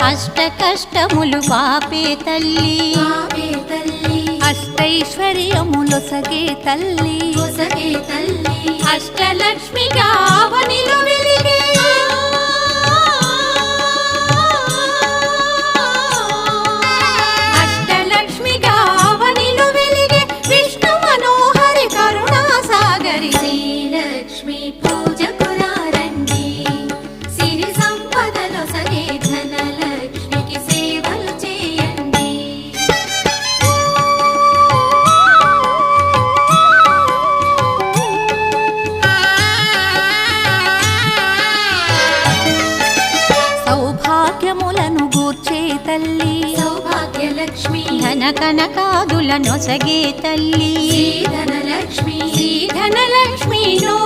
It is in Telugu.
అష్ట కష్టములు పాపే తల్లి అష్టైశ్వర్యములొసగే తల్లి అష్టలక్ష్మిగా అవనిలో వెలిగే అష్టలక్ష్మిగా అవనిలో వెలిగే విష్ణు మనోహరి కరుణా సాగరి శ్రీలక్ష్మి పూజకు రండి సిరి సంపదలొసగే ధనలక్ష్మికి సేవలు చేయండి. సౌభాగ్యములను గూర్చే తల్లి సౌభాగ్యలక్ష్మి ధన కనకాదులనొసగే తల్లి ధనలక్ష్మి ధనలక్ష్మి నో